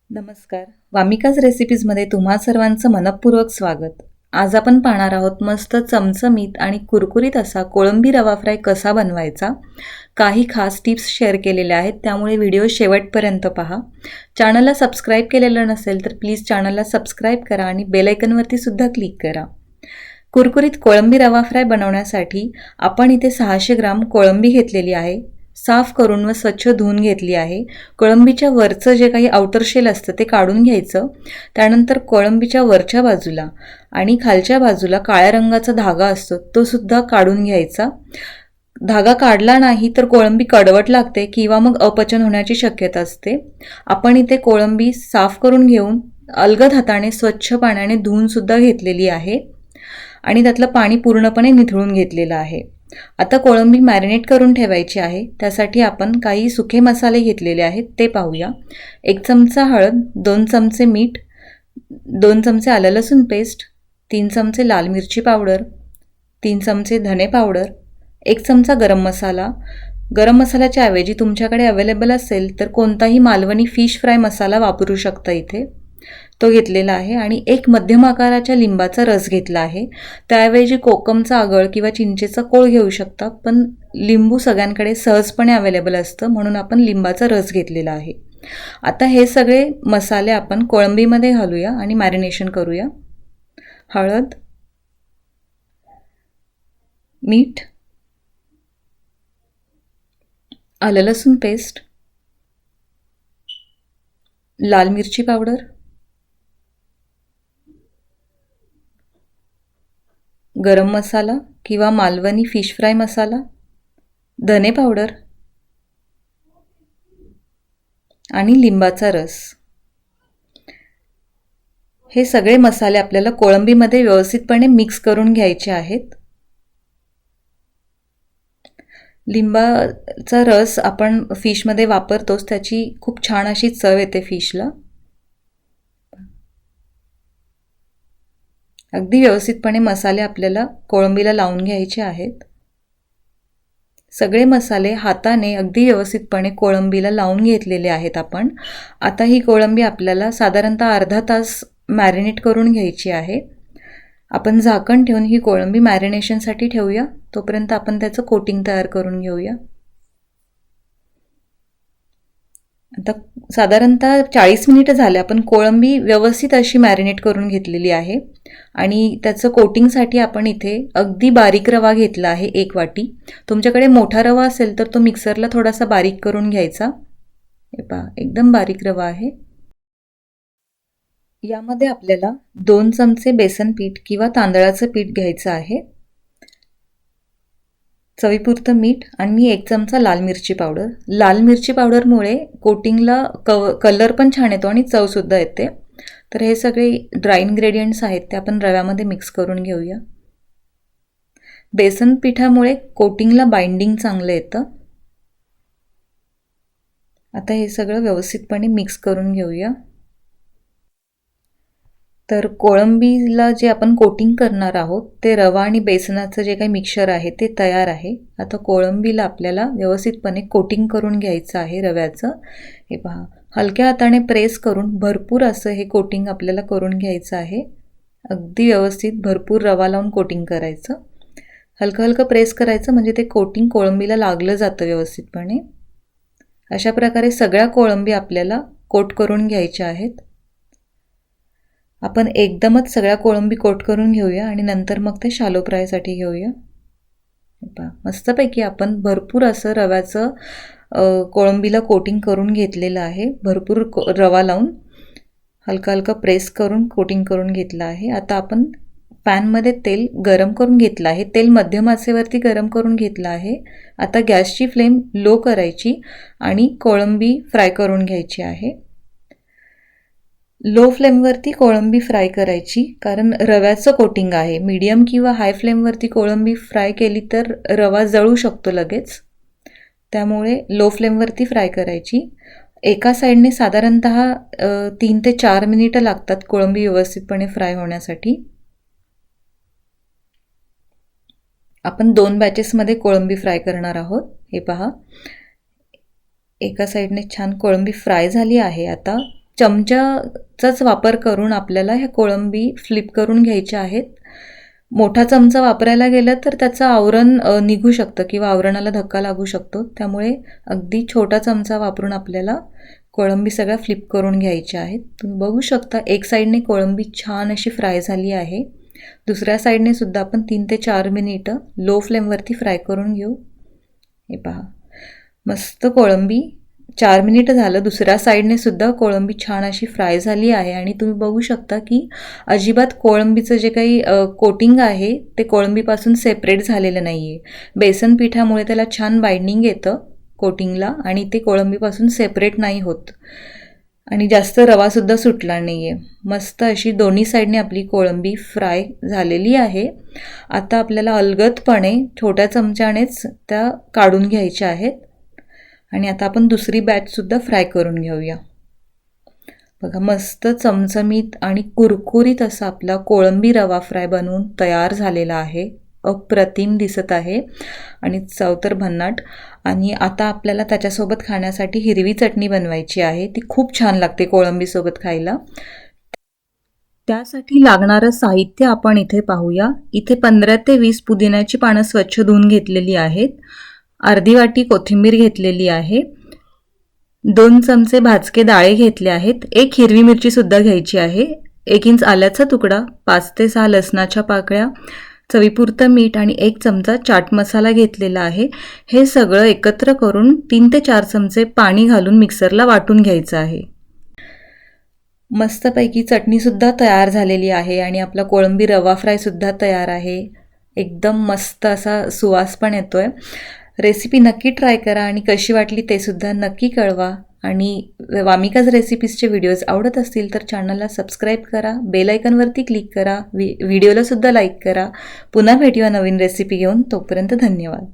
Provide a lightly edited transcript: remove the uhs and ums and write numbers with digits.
नमस्कार. वामिकाज रेसिपीजमध्ये तुम्हा सर्वांचं मनःपूर्वक स्वागत. आज आपण पाहणार आहोत मस्त चमचमीत आणि कुरकुरीत असा कोळंबी रवा फ्राय कसा बनवायचा. काही खास टिप्स शेअर केलेल्या आहेत, त्यामुळे व्हिडिओ शेवटपर्यंत पहा. चॅनलला सबस्क्राईब केलेलं नसेल तर प्लीज चॅनलला सबस्क्राईब करा आणि बेल आयकॉनवरती सुद्धा क्लिक करा. कुरकुरीत कोळंबी रवा फ्राय बनवण्यासाठी आपण इथे 600 ग्राम कोळंबी घेतलेली आहे. साफ करून व स्वच्छ धुवून घेतली आहे. कोळंबीच्या वरचं जे काही आउटर शेल असतं ते काढून घ्यायचं. त्यानंतर कोळंबीच्या वरच्या बाजूला आणि खालच्या बाजूला काळ्या रंगाचा धागा असतो तो सुद्धा काढून घ्यायचा. धागा काढला नाही तर कोळंबी कडवट लागते किंवा मग अपचन होण्याची शक्यता असते. आपण इथे कोळंबी साफ करून घेऊन अलगद हाताने स्वच्छ पाण्याने धुवून सुद्धा घेतलेली आहे आणि त्यातलं पाणी पूर्णपणे निथळून घेतलेलं आहे. आता कोळंबी मॅरिनेट करून ठेवायची आहे. त्यासाठी आपण काही सुखे मसाले घेतलेले आहेत ते पाहूया. 1 चमचा हळद, 2 चमचे मीठ, 2 चमचे आलं लसूण पेस्ट, 3 चमचे लाल मिरची पावडर, 3 चमचे धने पावडर, 1 चमचा गरम मसाला. गरम मसाल्याच्या ऐवजी तुमच्याकडे अवेलेबल असेल तर कोणताही मालवणी फिश फ्राय मसाला वापरू शकता इथे, तो घेतलेला आहे. आणि 1 मध्यम आकाराच्या लिंबाचा रस घेतला आहे. त्याऐवजी कोकमचा आगळ किंवा चिंचेचा कोळ घेऊ शकता, पण लिंबू सगळ्यांकडे सहजपणे अवेलेबल असतं म्हणून आपण लिंबाचा रस घेतलेला आहे. आता हे सगळे मसाले आपण कोळंबीमध्ये घालूया आणि मॅरिनेशन करूया. हळद, मीठ, आलं लसूण पेस्ट, लाल मिरची पावडर, गरम मसाला किंवा मालवणी फिश फ्राय मसाला, धने पावडर आणि लिंबाचा रस. हे सगळे मसाले आपल्याला कोळंबीमध्ये व्यवस्थितपणे मिक्स करून घ्यायचे आहेत. लिंबाचा रस आपण फिशमध्ये वापरतोच, त्याची खूप छान अशी चव येते फिशला. अगदी व्यवस्थितपणे मसाले आपल्याला कोळंबीला लावून घ्यायचे आहेत. सगळे मसाले हाताने अगदी व्यवस्थितपणे कोळंबीला लावून घेतलेले आहेत आपण. आता ही कोळंबी आपल्याला साधारणतः अर्धा तास मॅरिनेट करून घ्यायची आहे. आपण झाकण ठेवून ही कोळंबी मॅरिनेशनसाठी ठेवूया. तोपर्यंत आपण त्याचं कोटिंग तयार करून घेऊया. आता साधारणतः 40 मिनिटं झाले आपण कोळंबी व्यवस्थित अशी मॅरिनेट करून घेतलेली आहे. आणि त्याचं कोटिंगसाठी आपण इथे अगदी बारीक रवा घेतला आहे 1 वाटी. तुमच्याकडे मोठा रवा असेल तर तो मिक्सरला थोडासा बारीक करून घ्यायचा. हे पहा, एकदम बारीक रवा आहे. यामध्ये आपल्याला 2 चमचे बेसन पीठ किंवा तांदळाचं पीठ घ्यायचं आहे, चवीपुरतं मीठ आणि 1 चमचा लाल मिरची पावडर. लाल मिरची पावडरमुळे कोटिंगला कलर पण छान येतो आणि चवसुद्धा येते. तर हे सगळे ड्राय इन्ग्रेडियंट्स आहेत ते आपण रव्यामध्ये मिक्स करून घेऊया. बेसन पिठामुळे कोटिंगला बाइंडिंग चांगलं येतं. आता हे सगळं व्यवस्थितपणे मिक्स करून घेऊया. तर कोळंबीला जे आपण कोटिंग करणार आहोत ते रवा आणि बेसनाचं जे काही मिक्सचर आहे ते तयार आहे. आता कोळंबीला आपल्याला व्यवस्थितपणे कोटिंग करून घ्यायचं आहे रव्याचं. हे पहा, हलक्या हाताने प्रेस करून भरपूर असं हे कोटिंग आपल्याला करून घ्यायचं आहे. अगदी व्यवस्थित भरपूर रवा लावून कोटिंग करायचं. हलकं हलकं प्रेस करायचं म्हणजे ते कोटिंग कोळंबीला लागलं जातं व्यवस्थितपणे. अशा प्रकारे सगळ्या कोळंबी आपल्याला कोट करून घ्यायच्या आहेत. आपण एकदमच सगळ्या कोळंबी कोट करून घेऊया आणि नंतर मग ते शालो फ्रायसाठी घेऊया. मस्तपैकी आपण भरपूर असं रव्याचं कोळंबीला कोटिंग करून घेतलेलं आहे. भरपूर रवा लावून हलका हलका प्रेस करून कोटिंग करून घेतलं आहे. आता आपण पॅनमध्ये तेल गरम करून घेतलं आहे. तेल मध्यम आचेवरती गरम करून घेतलं आहे. आता गॅसची फ्लेम लो करायची आणि कोळंबी फ्राय करून घ्यायची आहे. लो फ्लेमवरती कोळंबी फ्राय करायची, कारण रव्याचं कोटिंग आहे. मीडियम किंवा हाय फ्लेमवरती कोळंबी फ्राय केली तर रवा जळू शकतो लगेच, त्यामुळे लो फ्लेमवरती फ्राय करायची. एका साईडने साधारणतः 3 ते 4 मिनिटं लागतात कोळंबी व्यवस्थितपणे फ्राय होण्यासाठी. आपण 2 बॅचेसमध्ये कोळंबी फ्राय करणार आहोत. हे पहा, एका साईडने छान कोळंबी फ्राय झाली आहे. आता चमच्याचाच वापर करून आपल्याला ह्या कोळंबी फ्लिप करून घ्यायच्या आहेत. मोठा चमचा वापरायला गेलं तर त्याचं आवरण निघू शकतं किंवा आवरणाला धक्का लागू शकतो. त्यामुळे अगदी छोटा चमचा वापरून आपल्याला कोळंबी सगळ्या फ्लिप करून घ्यायच्या आहेत. तुम्ही बघू शकता एक साईडने कोळंबी छान अशी फ्राय झाली आहे. दुसऱ्या साईडने सुद्धा आपण 3 ते 4 मिनिटं लो फ्लेमवरती फ्राय करून घेऊ. हे पहा, मस्त कोळंबी 4 मिनिटं झालं. दुसऱ्या साईडने सुद्धा कोळंबी छान अशी फ्राय झाली आहे आणि तुम्ही बघू शकता की अजिबात कोळंबीचं जे काही कोटिंग आहे ते कोळंबीपासून सेपरेट झालेलं नाही आहे. बेसन पिठामुळे त्याला छान बाइंडिंग येतं कोटिंगला आणि ते कोळंबीपासून सेपरेट नाही होत आणि जास्त रवासुद्धा सुटला नाही आहे. मस्त अशी दोन्ही साईडने आपली कोळंबी फ्राय झालेली आहे. आता आपल्याला अलगदपणे छोट्या चमच्यानेच त्या काढून घ्यायच्या आहेत आणि आता आपण दुसरी बॅचसुद्धा फ्राय करून घेऊया. बघा, मस्त चमचमीत आणि कुरकुरीत असा आपला कोळंबी रवा फ्राय बनवून तयार झालेला आहे. अप्रतिम दिसत आहे आणि चव तर भन्नाट. आणि आता आपल्याला त्याच्यासोबत खाण्यासाठी हिरवी चटणी बनवायची आहे. ती खूप छान लागते कोळंबीसोबत खायला. त्यासाठी लागणारं साहित्य आपण इथे पाहूया. इथे 15 ते 20 पुदिन्याची पानं स्वच्छ धुवून घेतलेली आहेत. अर्धी वाटी कोथिंबीर घेतलेली आहे. 2 चमचे भाजके डाळे घेतले आहेत. 1 हिरवी मिरची सुद्धा घ्यायची आहे. 1 इंच आल्याचा तुकडा, 5 ते 6 लसणाच्या पाकळ्या, चवीपुरतं मीठ आणि 1 चमचा चाट मसाला घेतलेला आहे. हे सगळं एकत्र करून 3 ते 4 चमचे पाणी घालून मिक्सरला वाटून घ्यायचं आहे. मस्तपैकी चटणीसुद्धा तयार झालेली आहे आणि आपला कोळंबी रवा फ्रायसुद्धा तयार आहे. एकदम मस्त असा सुवास पण येतोय. रेसिपी नक्की ट्राय करा आणि कशी वाटली ते सुद्धा नक्की कळवा. आणि वामिकाज रेसिपीजचे व्हिडिओज आवडत असतील तर चॅनलला सबस्क्राईब करा, बेल आयकॉनवरती क्लिक करा, व्हिडिओला सुद्धा लाईक करा. पुन्हा भेटूया नवीन रेसिपी घेऊन. तोपर्यंत धन्यवाद.